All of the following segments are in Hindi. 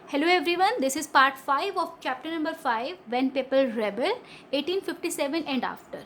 Hello everyone, this is part 5 of chapter number 5 When People Rebel 1857 and After।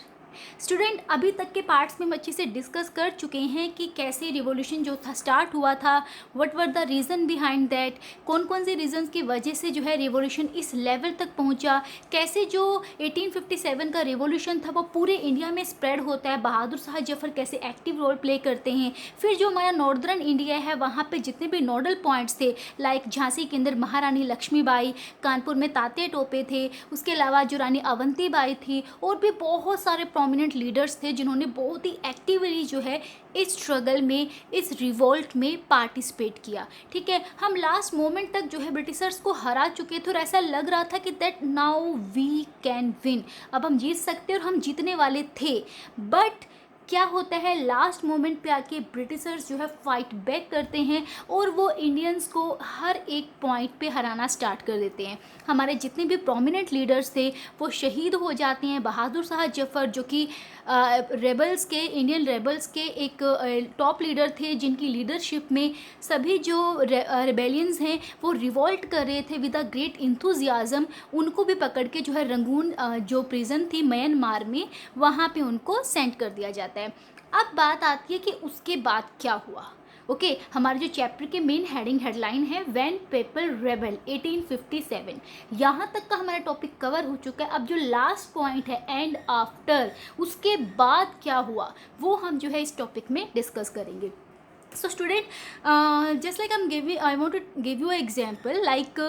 Student अभी तक के पार्ट्स में हम अच्छे से डिस्कस कर चुके हैं कि कैसे रिवॉल्यूशन जो था स्टार्ट हुआ था, what were the reason behind that, कौन कौन से रीजंस की वजह से जो है रिवॉल्यूशन इस लेवल तक पहुंचा, कैसे जो 1857 का रिवॉल्यूशन था वो पूरे इंडिया में स्प्रेड होता है, बहादुर शाह जफर कैसे एक्टिव रोल प्ले करते हैं। फिर जो हमारा नॉर्दर्न इंडिया है वहाँ पर जितने भी नोडल पॉइंट्स थे, लाइक झांसी के अंदर महारानी लक्ष्मीबाई, कानपुर में तात्या टोपे थे, उसके अलावा जो रानी अवंतीबाई थी, और भी बहुत सारे प्रोमिनेंट लीडर्स थे जिन्होंने बहुत ही एक्टिवली जो है इस स्ट्रगल में, इस रिवोल्ट में पार्टिसिपेट किया। ठीक है, हम लास्ट मोमेंट तक जो है ब्रिटिशर्स को हरा चुके थे और ऐसा लग रहा था कि that now we can win, अब हम जीत सकते हैं और हम जीतने वाले थे। बट क्या होता है, लास्ट मोमेंट पे आके ब्रिटिशर्स जो है फाइट बैक करते हैं और वो इंडियंस को हर एक पॉइंट पे हराना स्टार्ट कर देते हैं। हमारे जितने भी प्रोमिनेंट लीडर्स थे वो शहीद हो जाते हैं। बहादुर शाह जफर जो कि रेबल्स के, इंडियन रेबल्स के एक टॉप लीडर थे, जिनकी लीडरशिप में सभी जो रेबेलियंस हैं वो रिवॉल्ट कर रहे थे विद अ ग्रेट इंथुजियाज़म, उनको भी पकड़ के जो है रंगून जो प्रिजन थी म्यांमार में, वहाँ पे उनको सेंड कर दिया जाता है। अब बात आती है कि उसके बाद क्या हुआ। ओके, हमारे जो चैप्टर के मेन हेडलाइन है व्हेन पीपल रेबल 1857, यहाँ तक का हमारा टॉपिक कवर हो चुका है। अब जो लास्ट पॉइंट है एंड आफ्टर, उसके बाद क्या हुआ, वो हम जो है इस टॉपिक में डिस्कस करेंगे। So student, just like I want to give you example, like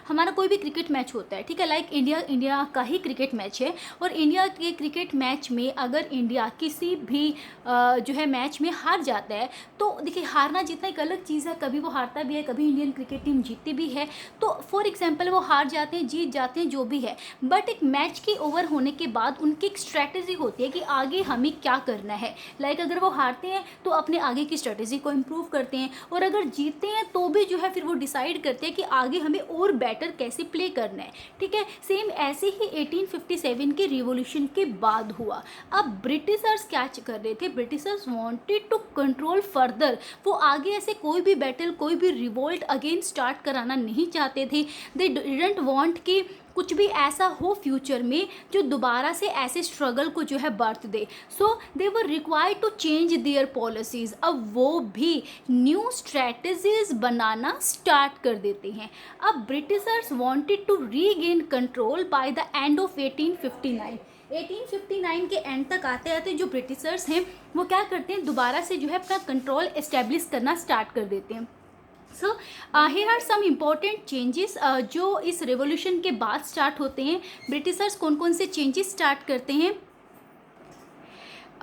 हमारा कोई भी क्रिकेट मैच होता है, ठीक है, लाइक इंडिया का ही क्रिकेट मैच है, और इंडिया के क्रिकेट मैच में अगर इंडिया किसी भी जो है मैच में हार जाता है, तो देखिए हारना जीतना एक अलग चीज़ है, कभी वो हारता भी है, कभी इंडियन क्रिकेट टीम जीतती भी है। तो फॉर एग्जाम्पल वो हार जाते हैं, जीत जाते हैं, जो भी है, बट एक मैच की ओवर होने के बाद उनकी एक स्ट्रैटेजी होती है कि आगे हमें क्या करना है। लाइक अगर वो हारते हैं तो अपने आगे की स्ट्रैटेजी को इम्प्रूव करते हैं, और अगर जीतते हैं तो भी जो है फिर वो डिसाइड करते हैं कि आगे हमें और बेटर कैसे प्ले करना है। ठीक है, सेम ऐसे ही 1857 के रिवॉल्यूशन के बाद हुआ। अब ब्रिटिशर्स क्या कर रहे थे, Britishers wanted to control further, वो आगे ऐसे कोई भी बैटल, कोई भी रिवोल्ट अगेन स्टार्ट कराना नहीं चाहते थे। दे डिडंट वांट कि कुछ भी ऐसा हो फ्यूचर में जो दोबारा से ऐसे स्ट्रगल को जो है बर्थ दे। So they were required to change their policies. अब वो भी न्यू स्ट्रेटजीज बनाना स्टार्ट कर देते हैं। अब Britishers wanted to regain control by the end of 1859। 1859 के एंड तक आते आते जो ब्रिटिशर्स हैं वो क्या करते हैं, दोबारा से जो है अपना कंट्रोल एस्टेब्लिश करना स्टार्ट कर देते हैं। So here are some important changes जो इस रेवोल्यूशन के बाद स्टार्ट होते हैं। ब्रिटिशर्स कौन कौन से चेंजेस स्टार्ट करते हैं,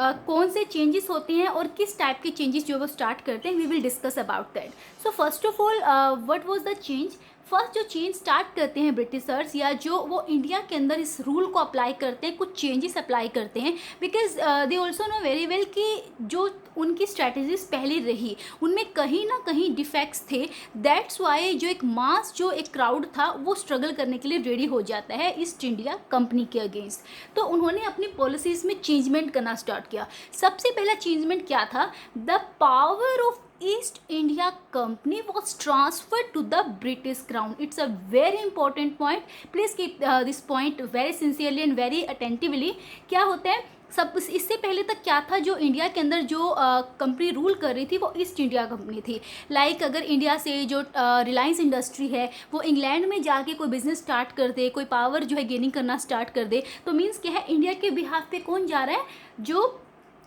कौन से चेंजेस होते हैं और किस टाइप के चेंजेस जो वो स्टार्ट करते हैं, we will discuss about that. So first of all what was the change. First जो चेंज स्टार्ट करते हैं ब्रिटिशर्स, या जो वो इंडिया के अंदर इस रूल को अप्लाई करते हैं, कुछ चेंजेस अप्लाई करते हैं, because they also know very well कि जो उनकी स्ट्रैटेजीज पहले रही उनमें कहीं ना कहीं डिफेक्ट्स थे। दैट्स वाई जो एक मास, जो एक क्राउड था वो स्ट्रगल करने के लिए रेडी हो जाता है ईस्ट इंडिया कंपनी के अगेंस्ट। तो उन्होंने अपनी पॉलिसीज़ में चेंजमेंट करना स्टार्ट किया। सबसे पहला चेंजमेंट क्या था, the power of East India Company was transferred to the British Crown. It's a very important point. Please keep this point very sincerely and very attentively. क्या होता है, सब इससे पहले तक क्या था, जो इंडिया के अंदर जो कंपनी रूल कर रही थी वो ईस्ट इंडिया कंपनी थी। लाइक अगर इंडिया से जो रिलायंस इंडस्ट्री है वो इंग्लैंड में जाके कोई बिजनेस स्टार्ट कर दे, कोई पावर जो है गेनिंग करना स्टार्ट कर दे, तो मीन्स क्या है, इंडिया के बिहाफ पे कौन जा रहा है, जो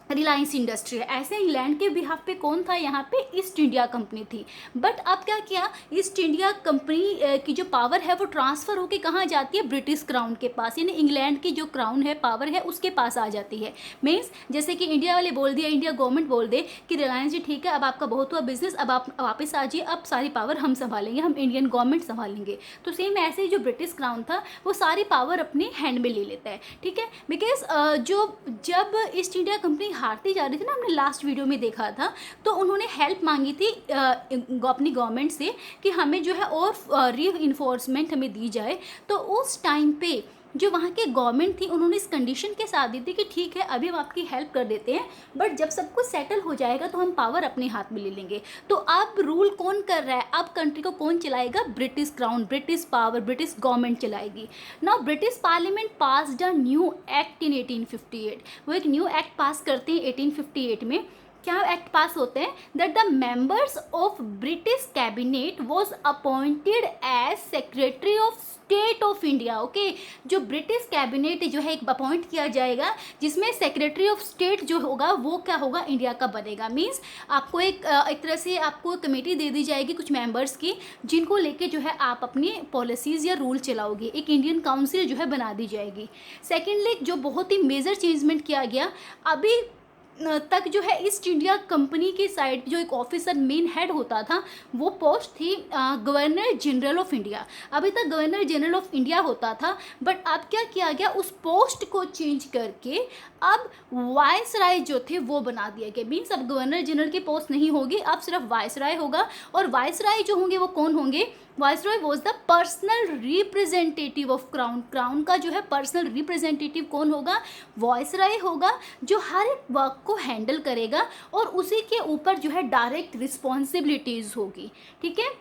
रिलायंस इंडस्ट्री है। ऐसे इंग्लैंड के बिहाफ पे कौन था, यहाँ पे ईस्ट इंडिया कंपनी थी। बट अब क्या किया, ईस्ट इंडिया कंपनी की जो पावर है वो ट्रांसफ़र होके कहाँ जाती है, ब्रिटिश क्राउन के पास, यानी इंग्लैंड की जो क्राउन है, पावर है, उसके पास आ जाती है। मीन्स जैसे कि इंडिया वाले बोल दिया, इंडिया गवर्नमेंट बोल दे कि रिलायंस जी ठीक है, अब आपका बहुत हुआ बिजनेस, अब आप वापस आ जाइए, अब सारी पावर हम संभालेंगे, हम इंडियन गवर्नमेंट संभालेंगे। तो सेम ऐसे ही जो ब्रिटिश क्राउन था वो सारी पावर अपने हैंड में ले लेता है। ठीक है, बिकॉज जब ईस्ट इंडिया कंपनी हारती जा रही थी ना, हमने लास्ट वीडियो में देखा था, तो उन्होंने हेल्प मांगी थी अपनी गवर्नमेंट से कि हमें जो है और री इन्फोर्समेंट हमें दी जाए। तो उस टाइम पे जो वहाँ के गवर्नमेंट थी उन्होंने इस कंडीशन के साथ दी थी कि ठीक है अभी हम आपकी हेल्प कर देते हैं, बट जब सब कुछ सेटल हो जाएगा तो हम पावर अपने हाथ में ले लेंगे। तो अब रूल कौन कर रहा है, अब कंट्री को कौन चलाएगा, British crown, British power, British government चलाएगी। Now British parliament passed a new act in 1858। वो एक न्यू एक्ट पास करते हैं 1858 में। क्या एक्ट पास होते हैं, that the members of British cabinet was appointed as secretary of state of India. Okay, जो ब्रिटिश कैबिनेट जो है एक अपॉइंट किया जाएगा जिसमें सेक्रेटरी ऑफ स्टेट जो होगा वो क्या होगा, इंडिया का बनेगा। मीन्स आपको एक तरह से आपको कमेटी दे दी जाएगी कुछ मेंबर्स की, जिनको लेके जो है आप अपनी पॉलिसीज़ या रूल चलाओगे। एक इंडियन काउंसिल जो है बना दी जाएगी। सेकेंडली जो बहुत ही मेजर चेंजमेंट किया गया, अभी तक जो है ईस्ट इंडिया कंपनी की साइड जो एक ऑफिसर मेन हेड होता था वो पोस्ट थी गवर्नर जनरल ऑफ इंडिया। अभी तक गवर्नर जनरल ऑफ इंडिया होता था, बट अब क्या किया गया, उस पोस्ट को चेंज करके अब वायसराय जो थे वो बना दिया गया। मीन्स अब गवर्नर जनरल की पोस्ट नहीं होगी, अब सिर्फ वायसराय होगा। और वायसराय जो होंगे वो कौन होंगे, viceroy was the personal representative of crown. Crown का जो है पर्सनल रिप्रेजेंटेटिव कौन होगा, वायसराय होगा, जो हर एक वर्क को हैंडल करेगा और उसी के ऊपर जो है डायरेक्ट रिस्पॉन्सिबिलिटीज़ होगी। ठीक है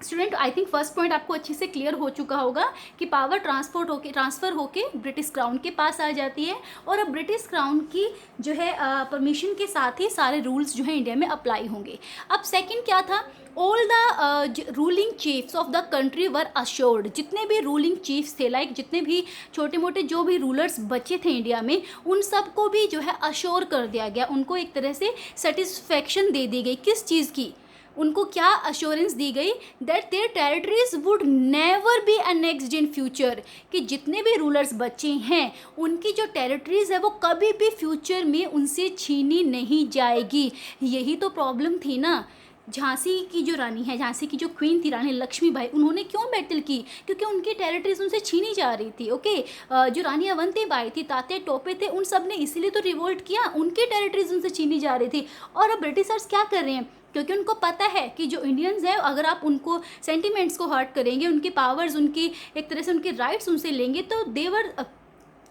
student, I think first point आपको अच्छे से क्लियर हो चुका होगा कि पावर ट्रांसफ़र होके ब्रिटिश क्राउन के पास आ जाती है और अब ब्रिटिश क्राउन की जो है परमिशन के साथ ही सारे रूल्स जो है इंडिया में अप्लाई होंगे। अब सेकंड क्या था, all the ruling chiefs of the country were assured. जितने भी रूलिंग चीफ्स थे, लाइक जितने भी छोटे मोटे जो भी रूलर्स बचे थे इंडिया में, उन सबको भी जो है अश्योर कर दिया गया, उनको एक तरह से सेटिस्फेक्शन दे दी गई। किस चीज़ की, उनको क्या अश्योरेंस दी गई, that there territories would never be annexed in future, कि जितने भी रूलर्स बचे हैं उनकी जो टेरिटरीज है वो कभी भी फ्यूचर में उनसे छीनी नहीं जाएगी। यही तो प्रॉब्लम थी ना, झांसी की जो रानी है, झांसी की जो क्वीन थी रानी लक्ष्मीबाई, उन्होंने क्यों बैटल की, क्योंकि उनकी टेरिटरीज उनसे छीनी जा रही थी। ओके, जो रानी अवंतीबाई थी, तात्या टोपे थे, उन सब ने इसीलिए तो रिवोल्ट किया, उनकी टेरिटरीज उनसे छीनी जा रही थी। और अब ब्रिटिशर्स क्या कर रहे हैं, क्योंकि उनको पता है कि जो इंडियंस हैं अगर आप उनको सेंटिमेंट्स को हर्ट करेंगे, उनकी पावर्स, उनकी एक तरह से उनके राइट्स उनसे लेंगे, तो they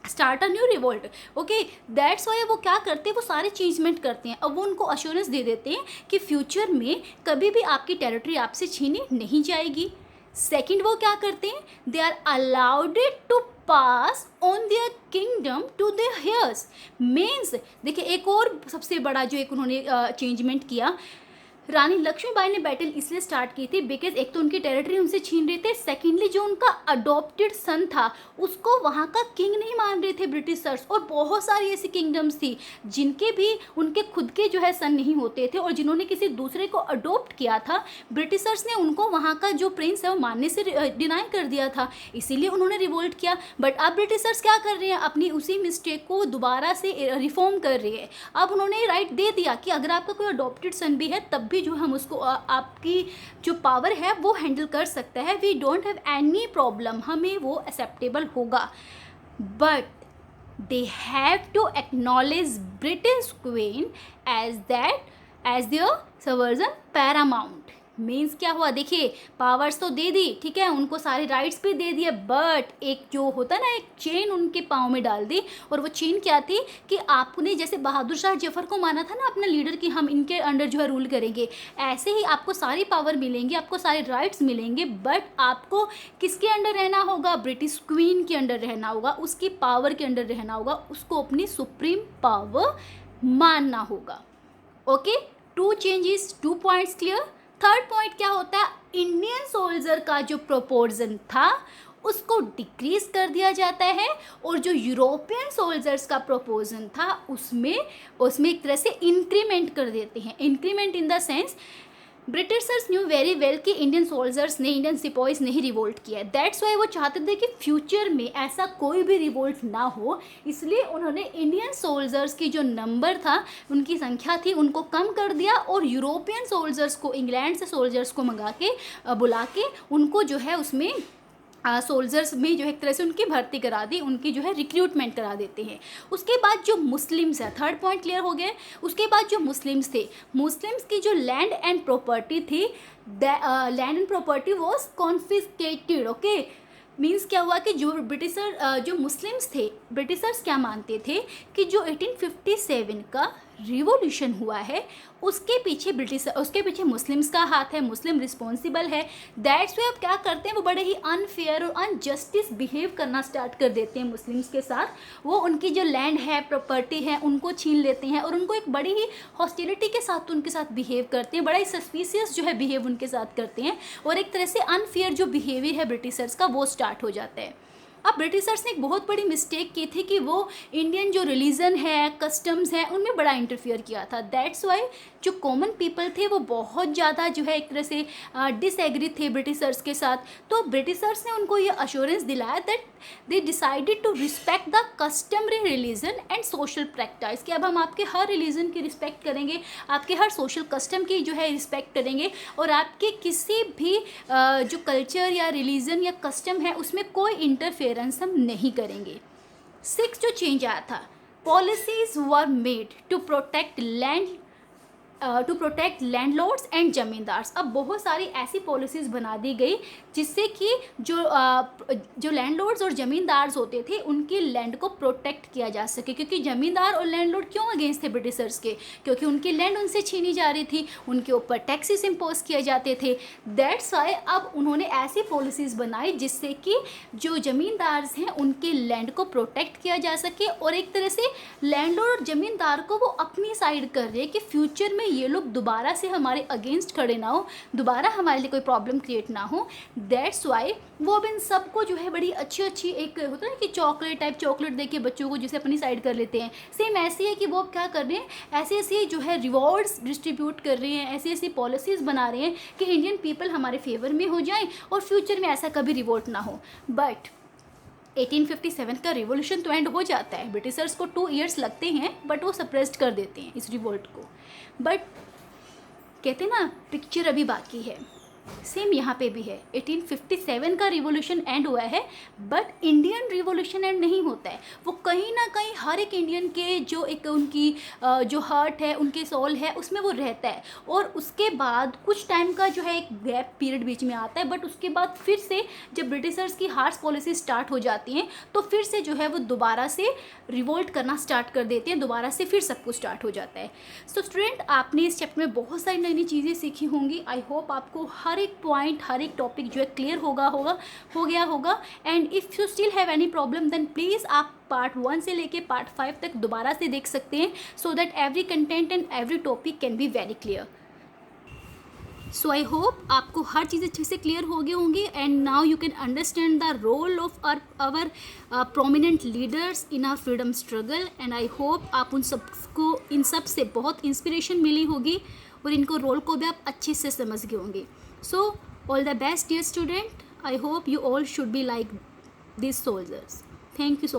start a new revolt. Okay, that's why वो क्या करते हैं, वो सारे चेंजमेंट करते हैं। अब वो उनको अश्योरेंस दे देते हैं कि फ्यूचर में कभी भी आपकी टेरिटरी आपसे छीनी नहीं जाएगी। सेकंड वो क्या करते हैं, they are allowed to pass on their kingdom to their heirs. Means देखिए एक और सबसे बड़ा जो एक उन्होंने चेंजमेंट किया, रानी लक्ष्मीबाई ने बैटल इसलिए स्टार्ट की थी बिकॉज एक तो उनकी टेरिटरी उनसे छीन रहे थे, सेकेंडली जो उनका अडॉप्टेड सन था उसको वहाँ का किंग नहीं मान रहे थे ब्रिटिशर्स। और बहुत सारी ऐसी किंगडम्स थी जिनके भी उनके खुद के जो है सन नहीं होते थे और जिन्होंने किसी दूसरे को अडॉप्ट किया था, ब्रिटिशर्स ने उनको वहाँ का जो प्रिंस है वो मानने से डिनाई कर दिया था, इसीलिए उन्होंने रिवोल्ट किया। बट अब ब्रिटिशर्स क्या कर रहे हैं, अपनी उसी मिस्टेक को दोबारा से रिफॉर्म कर रही है। अब उन्होंने राइट दे दिया कि अगर आपका कोई अडॉप्टेड सन भी है तब भी जो हम उसको आपकी जो पावर है वो हैंडल कर सकता है, we don't have any problem, हमें वो एक्सेप्टेबल होगा। But they have to acknowledge British queen as their sovereign paramount. Means क्या हुआ, देखिए पावर्स तो दे दी, ठीक है, उनको सारे राइट्स भी दे दिए, बट एक जो होता ना एक चेन उनके पाँव में डाल दी। और वो चेन क्या थी कि आपने जैसे बहादुर शाह जफर को माना था ना अपना लीडर कि हम इनके अंडर जो है रूल करेंगे, ऐसे ही आपको सारी पावर मिलेंगी, आपको सारे राइट्स मिलेंगे, बट आपको किसके अंडर रहना होगा, ब्रिटिश क्वीन के अंडर रहना होगा, उसकी पावर के अंडर रहना होगा, उसको अपनी सुप्रीम पावर मानना होगा। Okay, 2 changes, 2 points clear. Third point क्या होता है, इंडियन सोल्जर का जो प्रोपोर्शन था उसको डिक्रीज कर दिया जाता है और जो यूरोपियन सोल्जर्स का प्रोपोर्शन था उसमें एक तरह से इंक्रीमेंट कर देते हैं। Increment in the sense Britishers new very well कि इंडियन सोल्जर्स ने, इंडियन सिपॉइज ने ही रिवोल्ट किया है, दैट्स वाई वो चाहते थे कि फ्यूचर में ऐसा कोई भी रिवोल्ट ना हो, इसलिए उन्होंने इंडियन सोल्जर्स की जो नंबर था, उनकी संख्या थी, उनको कम कर दिया और यूरोपियन सोल्जर्स को, इंग्लैंड से सोल्जर्स को मंगा के बुला के उनको जो है उसमें सोल्जर्स में जो है एक तरह से उनकी भर्ती करा दी, उनकी जो है रिक्रूटमेंट करा देते हैं। उसके बाद जो मुस्लिम्स है, थर्ड पॉइंट क्लियर हो गया। उसके बाद जो मुस्लिम्स थे, मुस्लिम्स की जो लैंड एंड प्रॉपर्टी थी, land and property was confiscated. Okay, means क्या हुआ कि जो ब्रिटिशर जो मुस्लिम्स थे, ब्रिटिशर्स क्या मानते थे कि जो 1857 का रिवॉल्यूशन हुआ है उसके पीछे मुस्लिम्स का हाथ है, मुस्लिम रिस्पॉन्सिबल है। दैट्स वे अब क्या करते हैं, वो बड़े ही अनफेयर और अनजस्टिस बिहेव करना स्टार्ट कर देते हैं मुस्लिम्स के साथ। वो उनकी जो लैंड है, प्रॉपर्टी है, उनको छीन लेते हैं और उनको एक बड़ी ही हॉस्टिलिटी के साथ उनके साथ बिहेव करते हैं, बड़ा ही सस्पिशियस जो है बिहेव उनके साथ करते हैं और एक तरह से अनफेयर जो बिहेवियर है ब्रिटिशर्स का वो स्टार्ट हो जाता है। अब ब्रिटिशर्स ने एक बहुत बड़ी मिस्टेक की थी कि वो इंडियन जो रिलीजन है, कस्टम्स हैं, उनमें बड़ा इंटरफियर किया था। दैट्स वाई जो कॉमन पीपल थे वो बहुत ज़्यादा जो है एक तरह से डिसएग्री थे ब्रिटिशर्स के साथ। तो ब्रिटिशर्स ने उनको ये अश्योरेंस दिलाया that they decided to respect the customary religion and social practice, कि अब हम आपके हर रिलीजन की रिस्पेक्ट करेंगे, आपके हर सोशल कस्टम की जो है रिस्पेक्ट करेंगे और आपके किसी भी जो कल्चर या रिलीजन या कस्टम है उसमें कोई इंटरफेरेंस हम नहीं करेंगे। 6 जो चेंज आया था, policies were made to protect landlords and zamindars. अब बहुत सारी ऐसी पॉलिसीज़ बना दी गई जिससे कि जो लैंडलॉर्ड्स और ज़मींदार्स होते थे उनकी लैंड को प्रोटेक्ट किया जा सके, क्योंकि ज़मींदार और लैंडलॉर्ड क्यों अगेंस्ट थे ब्रिटिशर्स के, क्योंकि उनकी लैंड उनसे छीनी जा रही थी, उनके ऊपर टैक्सेस इम्पोज किए जाते थे। दैट्स वाई अब उन्होंने ऐसी पॉलिसीज़ बनाई जिससे कि जो ज़मींदार्स हैं उनके लैंड को प्रोटेक्ट किया जा सके और एक तरह से लैंडलॉर्ड और ज़मींदार को वो अपनी साइड कर रहे हैं कि फ्यूचर में ये लोग दोबारा से हमारे अगेंस्ट खड़े ना हो, दोबारा हमारे लिए कोई प्रॉब्लम क्रिएट ना हो। दैट्स वाई वो अब इन सबको जो है बड़ी अच्छी एक होता है ना कि चॉकलेट दे के बच्चों को जिसे अपनी साइड कर लेते हैं, सेम ऐसे है कि वो क्या कर रहे हैं, ऐसे जो है रिवॉर्ड्स डिस्ट्रीब्यूट कर रहे हैं, ऐसी पॉलिसीज़ बना रहे हैं कि इंडियन पीपल हमारे फेवर में हो जाएं और फ्यूचर में ऐसा कभी रिवोल्ट ना हो। बट 1857 का रिवॉल्यूशन तो एंड हो जाता है, ब्रिटिशर्स को 2 इयर्स लगते हैं बट वो सप्रेस्ड कर देते हैं इस रिवोल्ट को। बट कहते हैं ना पिक्चर अभी बाकी है, सेम यहाँ पे भी है। 1857 का रिवॉल्यूशन एंड हुआ है बट इंडियन रिवॉल्यूशन एंड नहीं होता है। वो कहीं ना कहीं हर एक इंडियन के जो एक उनकी जो हार्ट है, उनके सोल है, उसमें वो रहता है और उसके बाद कुछ टाइम का जो है एक गैप पीरियड बीच में आता है। बट उसके बाद फिर से जब ब्रिटिशर्स की हार्श पॉलिसी स्टार्ट हो जाती हैं तो फिर से जो है वो दोबारा से रिवोल्ट करना स्टार्ट कर देते हैं, दोबारा से फिर सब कुछ स्टार्ट हो जाता है। सो स्टूडेंट, आपने इस चैप्टर में बहुत सारी नई नई चीज़ें सीखी होंगी। आई होप आपको हर एक पॉइंट, हर एक टॉपिक जो है क्लियर हो गया होगा। And if you still have any problem then please आप पार्ट 1 से लेके पार्ट 5 तक दोबारा से देख सकते हैं, so that every content and every topic can be very clear. So I hope आपको हर चीज़ अच्छे से क्लियर हो गई होंगी and now you can understand the role of our prominent leaders in our freedom struggle. And I hope आप इन सब से बहुत इंस्पिरेशन मिली होगी और इनको रोल को भी आप अच्छे से समझ गए होंगे। So all the best dear student, I hope you all should be like these soldiers. Thank you so much.